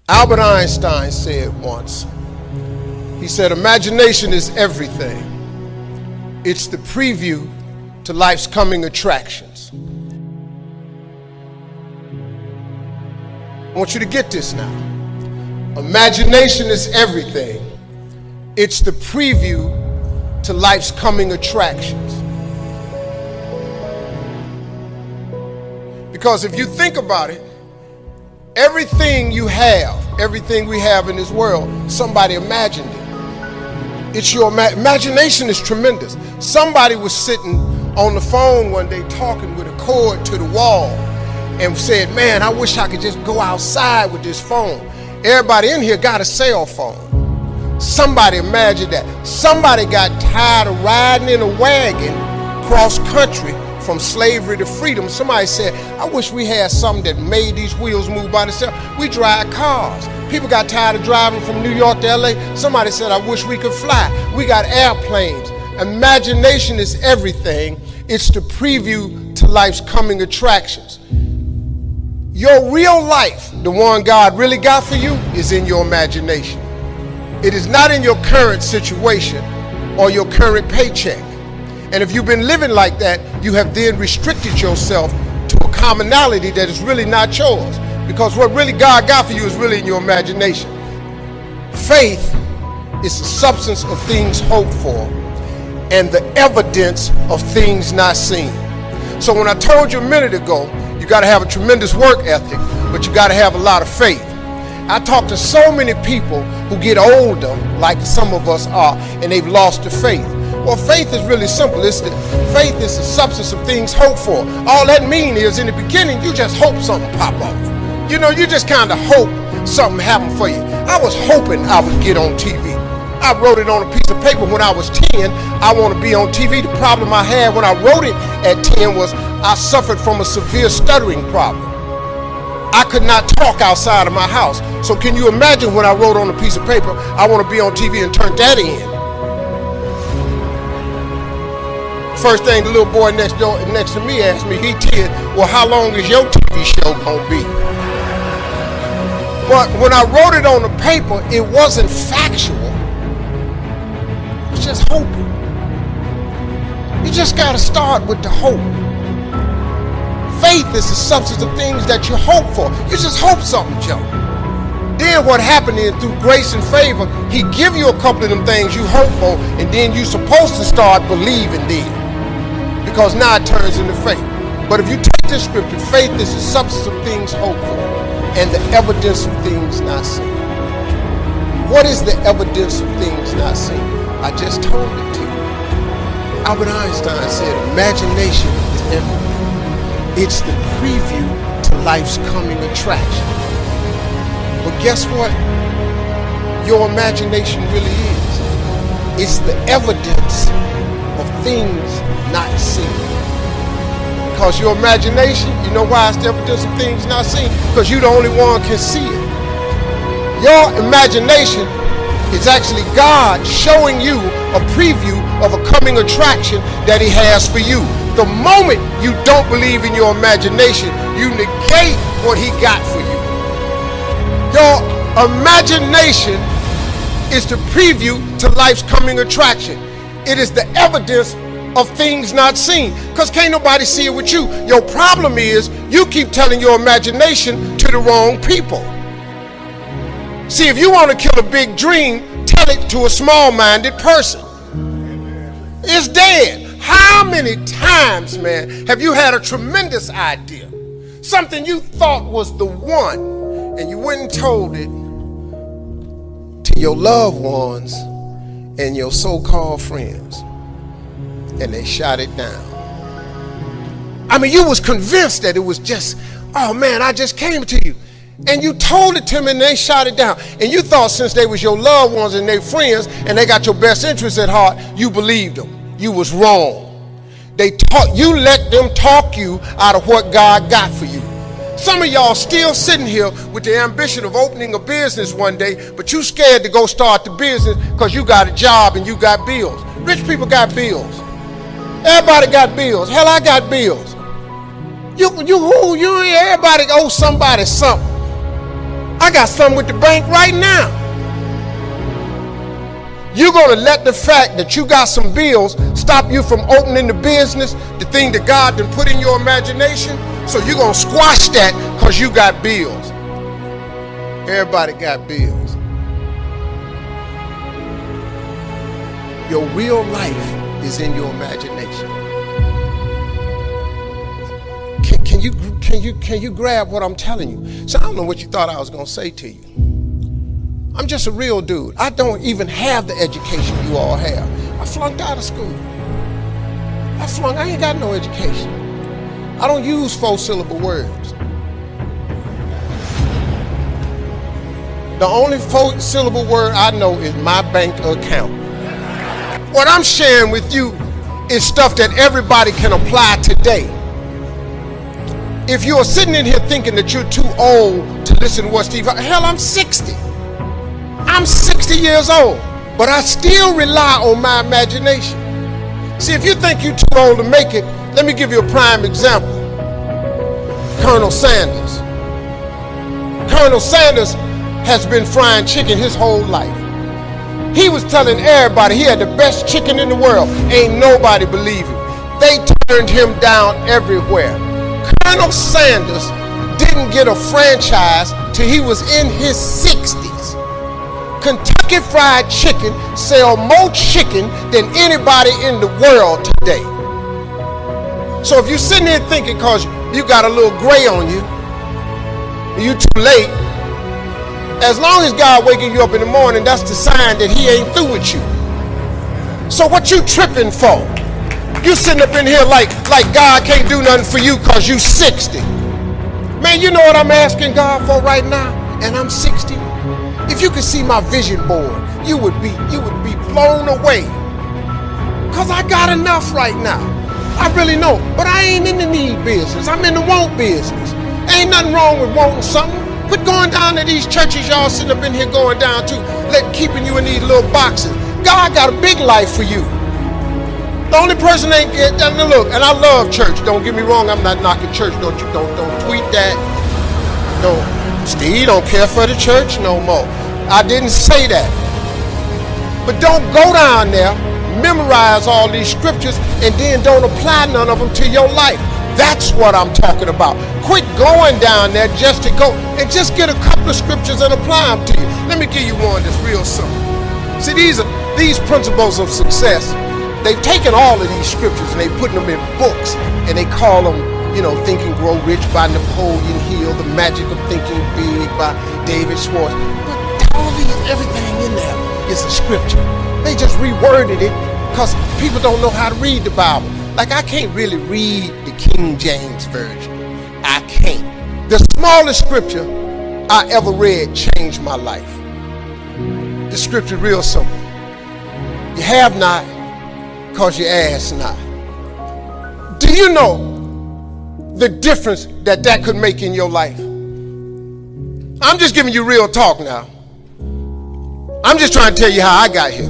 Albert Einstein said once, he said, imagination is everything. It's the preview to life's coming attractions. I want you to get this now. Imagination is everything. It's the preview to life's coming attractions. Because if you think about it, everything you have, everything we have in this world, somebody imagined it. It's your imagination is tremendous. Somebody was sitting on the phone one day talking with a cord to the wall and said, man, I wish I could just go outside with this phone. Everybody in here got a cell phone. Somebody imagined that. Somebody got tired of riding in a wagon cross country from slavery to freedom. Somebody said, I wish we had something that made these wheels move by themselves. We drive cars. People got tired of driving from New York to LA. Somebody said, I wish we could fly. We got airplanes. Imagination is everything. It's the preview to life's coming attractions. Your real life, the one God really got for you, is in your imagination. It is not in your current situation or your current paycheck. And if you've been living like that, you have then restricted yourself to a commonality that is really not yours. Because what really God got for you is really in your imagination. Faith is the substance of things hoped for and the evidence of things not seen. So when I told you a minute ago, you got to have a tremendous work ethic, but you got to have a lot of faith. I talk to so many people who get older, like some of us are, and they've lost their faith. Well, faith is really simple. Faith is the substance of things hoped for. All that means is in the beginning, you just hope something pop off. You know, you just kind of hope something happened for you. I was hoping I would get on TV. I wrote it on a piece of paper when I was 10. I want to be on TV. The problem I had when I wrote it at 10 was I suffered from a severe stuttering problem. I could not talk outside of my house. So can you imagine when I wrote on a piece of paper, I want to be on TV, and turned that in? First thing the little boy next to me asked me, he did, well, how long is your TV show gonna be? But when I wrote it on the paper, it wasn't factual. It was just hoping. You just gotta start with the hope. Faith is the substance of things that you hope for. You just hope something, Joe. Then what happened is, through grace and favor, he give you a couple of them things you hope for, and then you're supposed to start believing then. Because now it turns into faith. But if you take this scripture, faith is the substance of things hoped for and the evidence of things not seen. What is the evidence of things not seen? I just told it to you. Albert Einstein said, imagination is everything. It's the preview to life's coming attraction. But guess what? Your imagination really is. It's the evidence of things not seen. Because your imagination, you know why it's the evidence of things not seen? Because you're the only one can see it. Your imagination is actually God showing you a preview of a coming attraction that he has for you. The moment you don't believe in your imagination, you negate what he got for you. Your imagination is the preview to life's coming attraction. It is the evidence of things not seen, because can't nobody see it with you. Your problem is you keep telling your imagination to the wrong people. See, if you want to kill a big dream, tell it to a small-minded person. It's dead. How many times, man, have you had a tremendous idea, something you thought was the one, and you went and told it to your loved ones and your so-called friends, and they shot it down? I mean, you was convinced that it was just, oh man, I just came to you. And you told it to them and they shot it down. And you thought since they was your loved ones and their friends and they got your best interests at heart, you believed them. You was wrong. You let them talk you out of what God got for you. Some of y'all still sitting here with the ambition of opening a business one day, but you scared to go start the business because you got a job and you got bills. Rich people got bills. Everybody got bills. Hell, I got bills. Everybody owes somebody something. I got some with the bank right now. You're going to let the fact that you got some bills stop you from opening the business, the thing that God done put in your imagination? So you're going to squash that because you got bills. Everybody got bills. Your real life is in your imagination. Can you grab what I'm telling you? So I don't know what you thought I was going to say to you. I'm just a real dude. I don't even have the education you all have. I flunked out of school. I ain't got no education. I don't use 4-syllable words. The only 4-syllable word I know is my bank account. What I'm sharing with you is stuff that everybody can apply today. If you're sitting in here thinking that you're too old to listen to what Steve, hell, I'm 60. I'm 60 years old, but I still rely on my imagination. See, if you think you're too old to make it, let me give you a prime example. Colonel Sanders. Colonel Sanders has been frying chicken his whole life. He was telling everybody he had the best chicken in the world. Ain't nobody believe him. They turned him down everywhere. Colonel Sanders didn't get a franchise till he was in his 60s. Kentucky Fried Chicken sell more chicken than anybody in the world today. So if you're sitting there thinking because you got a little gray on you, you too late, as long as God waking you up in the morning, that's the sign that he ain't through with you. So what you tripping for? You sitting up in here like God can't do nothing for you because you 60. Man, you know what I'm asking God for right now? And I'm 60. If you could see my vision board, you would be blown away. Because I got enough right now. I really know. But I ain't in the need business. I'm in the want business. Ain't nothing wrong with wanting something. Quit going down to these churches y'all sitting up in here going down to, keeping you in these little boxes. God got a big life for you. The only person ain't get, look, and I love church. Don't get me wrong, I'm not knocking church. Don't tweet that. Don't. Steve don't care for the church no more. I didn't say that. But don't go down there, memorize all these scriptures, and then don't apply none of them to your life. That's what I'm talking about. Quit going down there just to go and just get a couple of scriptures and apply them to you. Let me give you one that's real simple. See, these principles of success, they've taken all of these scriptures and they put them in books and they call them, Think and Grow Rich by Napoleon Hill, The Magic of Thinking Big by David Schwartz. But everything in there is a scripture. They just reworded it because people don't know how to read the Bible. Like, I can't really read the King James Version. I can't. The smallest scripture I ever read changed my life. The scripture real simple. You have not because you ask not. Do you know the difference that could make in your life? I'm just giving you real talk now. I'm just trying to tell you how I got here.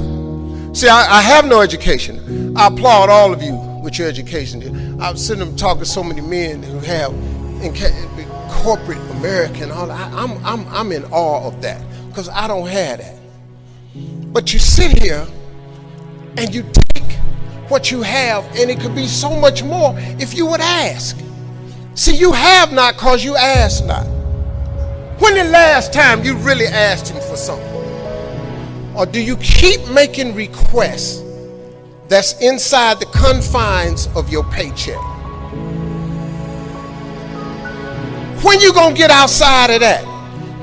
See, I have no education. I applaud all of you with your education. I've seen them talk to so many men who have in corporate America and all that. I'm in awe of that because I don't have that. But you sit here and you take what you have, and it could be so much more if you would ask. See, you have not because you ask not. When the last time you really asked him for something? Or do you keep making requests that's inside the confines of your paycheck? When you gonna get outside of that?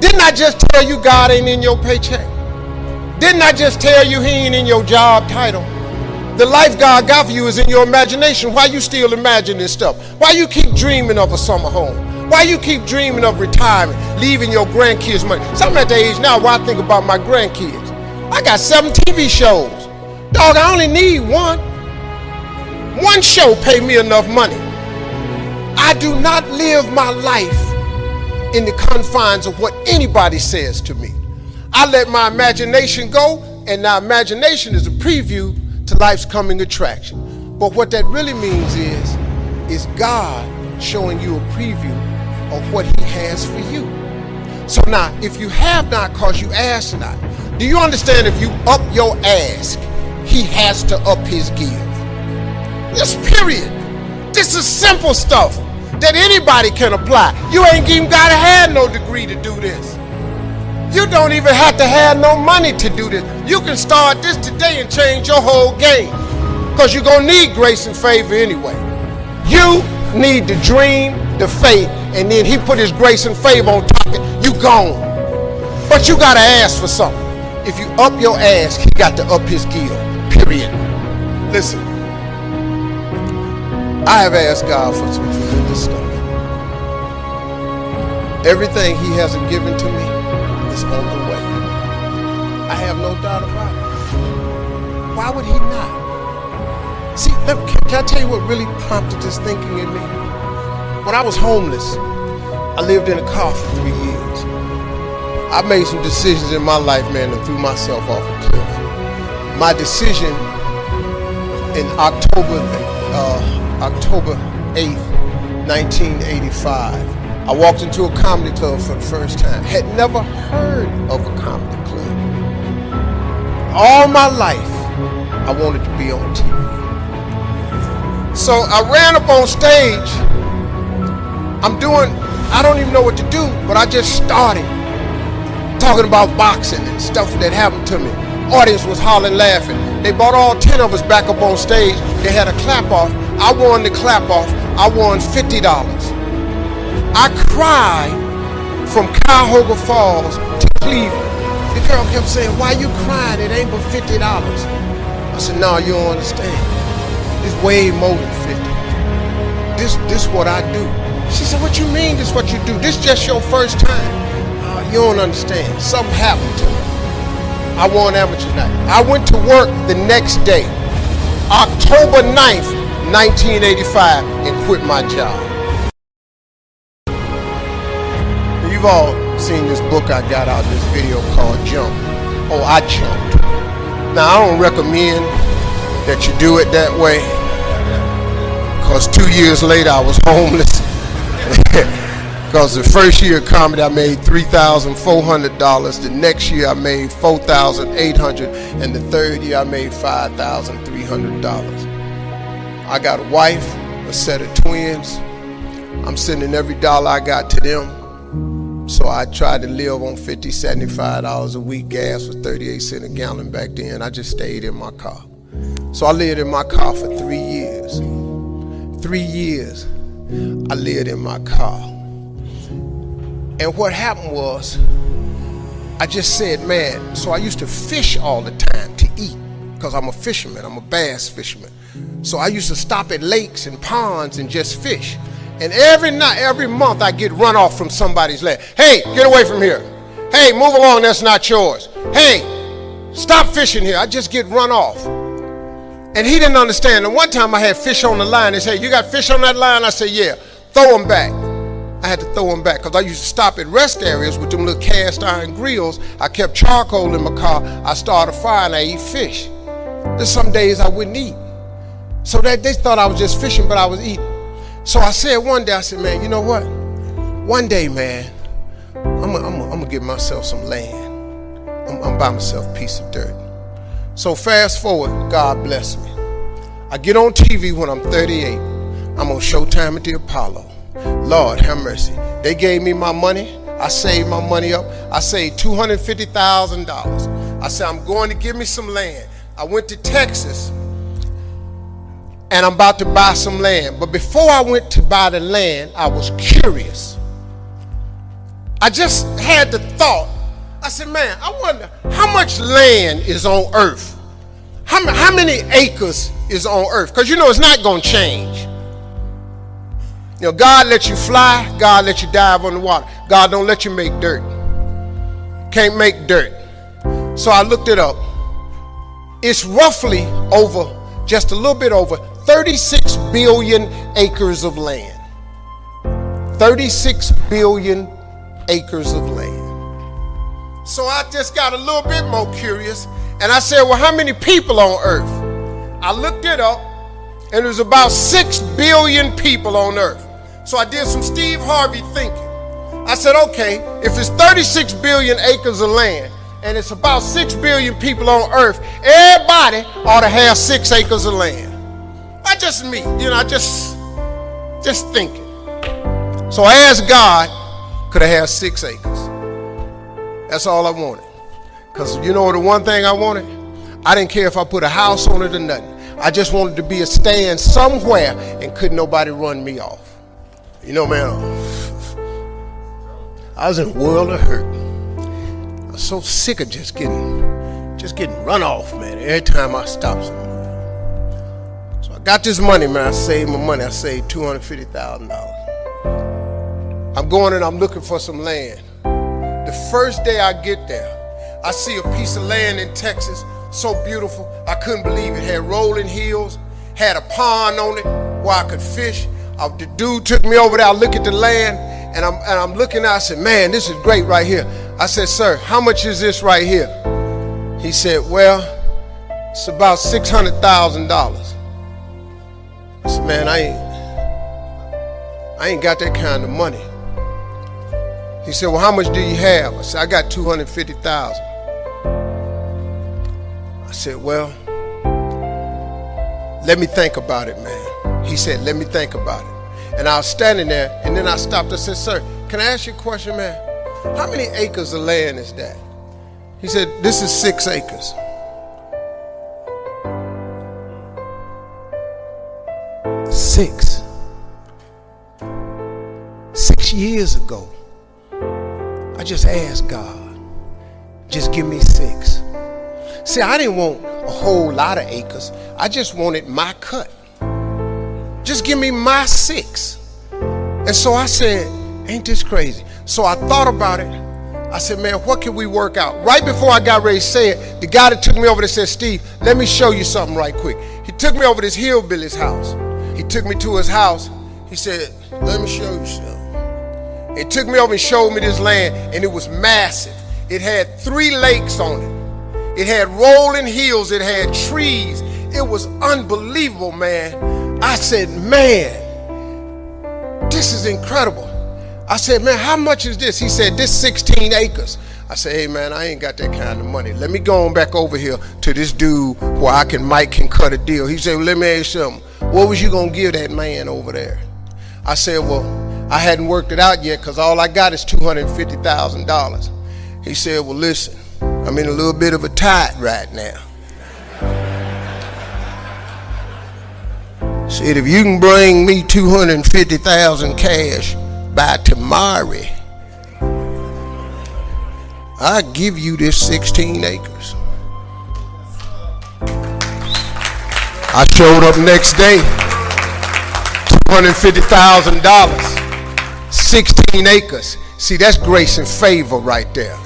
Didn't I just tell you God ain't in your paycheck? Didn't I just tell you he ain't in your job title? The life God got for you is in your imagination. Why you still imagine this stuff? Why you keep dreaming of a summer home? Why you keep dreaming of retirement, leaving your grandkids money? So I'm at the age now where I think about my grandkids. I got 7 TV shows. Dog, I only need one. One show pay me enough money. I do not live my life in the confines of what anybody says to me. I let my imagination go, and now imagination is a preview to life's coming attraction. But what that really means is God showing you a preview of what he has for you. So now, if you have not because you ask not, do you understand if you up your ask, he has to up his give? Just period. This is simple stuff that anybody can apply. You ain't even got to have no degree to do this. You don't even have to have no money to do this. You can start this today and change your whole game, because you're going to need grace and favor anyway. You need the dream, the faith, and then he put his grace and favor on top of it. You gone. But you got to ask for something. If you up your ask, he got to up his give. Period. Listen, I have asked God for some tremendous stuff. Everything he hasn't given to me is on the way. I have no doubt about it. Why would he not? See, can I tell you what really prompted this thinking in me? When I was homeless, I lived in a car for 3 years. I made some decisions in my life, man, and threw myself off a cliff. My decision in October 8th, 1985, I walked into a comedy club for the first time. Had never heard of a comedy club. All my life, I wanted to be on TV. So I ran up on stage. I don't even know what to do, but I just started talking about boxing and stuff that happened to me. Audience was hollering, laughing. They brought all 10 of us back up on stage. They had a clap off. I won the clap off. I won $50. I cried from Cuyahoga Falls to Cleveland. The girl kept saying, "Why you crying? It ain't but $50. I said, "No, you don't understand. It's way more than 50. This what I do." She said, "What you mean this what you do? This just your first time." You don't understand. Something happened to me. I won amateur night. I went to work the next day, October 9th, 1985, and quit my job. You've all seen this book I got out, this video called Jump. Oh, I jumped. Now, I don't recommend that you do it that way, because 2 years later I was homeless. Because the first year of comedy I made $3,400. The next year I made $4,800, and the third year I made $5,300. I got a wife, a set of twins. I'm sending every dollar I got to them. So I tried to live on $50, $75 a week. Gas was 38 cents a gallon back then. I just stayed in my car. So I lived in my car for 3 years. 3 years I lived in my car. And what happened was, I just said, man, so I used to fish all the time to eat, because I'm a fisherman, I'm a bass fisherman. So I used to stop at lakes and ponds and just fish. And every night, every month, I get run off from somebody's land. "Hey, get away from here. Hey, move along, that's not yours. Hey, stop fishing here." I just get run off. And he didn't understand. And one time I had fish on the line. They said, "You got fish on that line?" I said, "Yeah." "Throw them back." I had to throw them back, because I used to stop at rest areas with them little cast iron grills. I kept charcoal in my car. I started a fire and I eat fish. There's some days I wouldn't eat. So that they thought I was just fishing, but I was eating. So I said one day, I said, "Man, you know what? One day, man, I'm gonna give myself some land. I'm buy myself a piece of dirt." So fast forward, God bless me. I get on TV when I'm 38. I'm on Showtime at the Apollo. Lord have mercy. They gave me my money. I saved my money up. I saved $250,000. I said, "I'm going to give me some land." I went to Texas, and I'm about to buy some land. But before I went to buy the land, I was curious. I just had the thought. I said, "Man, I wonder how much land is on earth? How many acres is on earth?" Because you know it's not going to change. You know, God lets you fly. God lets you dive on the water. God don't let you make dirt. Can't make dirt. So I looked it up. It's roughly over, just a little bit over 36 billion acres of land. 36 billion acres of land. So I just got a little bit more curious, and I said, "Well, how many people on earth?" I looked it up, and there's about 6 billion people on earth. So I did some Steve Harvey thinking. I said, okay, if it's 36 billion acres of land and it's about 6 billion people on earth, everybody ought to have 6 acres of land. Not just me, just thinking. So I asked God, could I have 6 acres? That's all I wanted. Because you know the one thing I wanted? I didn't care if I put a house on it or nothing. I just wanted to be a stand somewhere and couldn't nobody run me off. You know, man, I was in a world of hurt. I was so sick of just getting run off, man, every time I stopped somewhere. So I got this money, man. I saved my money. I saved $250,000. I'm going and I'm looking for some land. The first day I get there, I see a piece of land in Texas, so beautiful. I couldn't believe it. Had rolling hills, had a pond on it where I could fish. The dude took me over there. I look at the land, and I'm looking out. I said, man, this is great right here. I said, sir, how much is this right here? He said, well, it's about $600,000. I said, man, I ain't got that kind of money. He said, well, how much do you have? I said, I got $250,000. I said, well, let me think about it, man. He said, let me think about it. And I was standing there, and then I stopped. I said, sir, can I ask you a question, man? How many acres of land is that? He said, this is 6 acres. Six years ago, I just asked God, just give me 6. See, I didn't want a whole lot of acres. I just wanted my cut. Just give me my 6. And so I said, ain't this crazy? So I thought about it. I said, man, what can we work out? Right before I got ready to say it, the guy that took me over there said, Steve, let me show you something right quick. He took me over to this hillbilly's house. He took me to his house. He said, let me show you something. He took me over and showed me this land, and it was massive. It had 3 lakes on it. It had rolling hills. It had trees. It was unbelievable, man. I said, man, this is incredible. I said, man, how much is this? He said, this 16 acres. I said, hey, man, I ain't got that kind of money. Let me go on back over here to this dude where Mike can cut a deal. He said, well, let me ask you something. What was you going to give that man over there? I said, well, I hadn't worked it out yet because all I got is $250,000. He said, well, listen, I'm in a little bit of a tight right now. Said, if you can bring me $250,000 cash by tomorrow, I'll give you this 16 acres. I showed up next day, $250,000, 16 acres. See, that's grace and favor right there.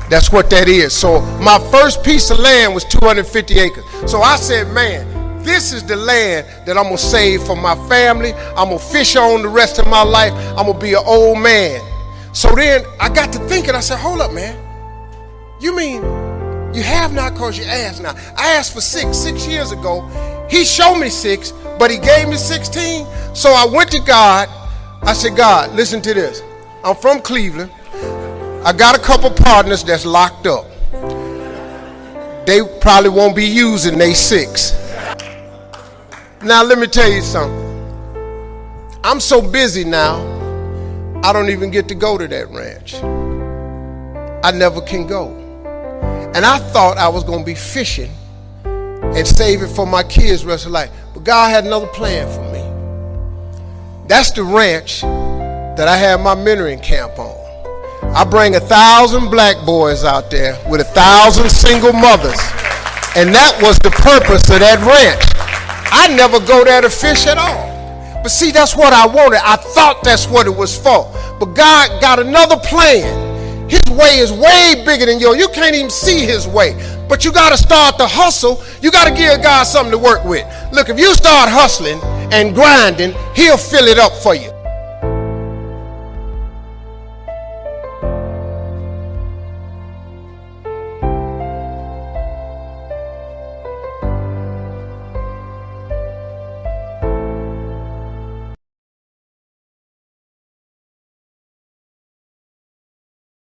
That's what that is. So my first piece of land was 250 acres. So I said, man, this is the land that I'm going to save for my family. I'm going to fish on the rest of my life. I'm going to be an old man. So then I got to thinking, I said, hold up, man. You mean you have not because you ask now? I asked for 6 years ago. He showed me 6, but he gave me 16. So I went to God. I said, God, listen to this. I'm from Cleveland. I got a couple partners that's locked up. They probably won't be using they 6. Now, let me tell you something. I'm so busy now, I don't even get to go to that ranch. I never can go. And I thought I was going to be fishing and save it for my kids' rest of life. But God had another plan for me. That's the ranch that I have my mentoring camp on. I bring 1,000 black boys out there with 1,000 single mothers. And that was the purpose of that ranch. I never go there to fish at all. But see, that's what I wanted. I thought that's what it was for. But God got another plan. His way is way bigger than yours. You can't even see his way. But you got to start to hustle. You got to give God something to work with. Look, if you start hustling and grinding, he'll fill it up for you.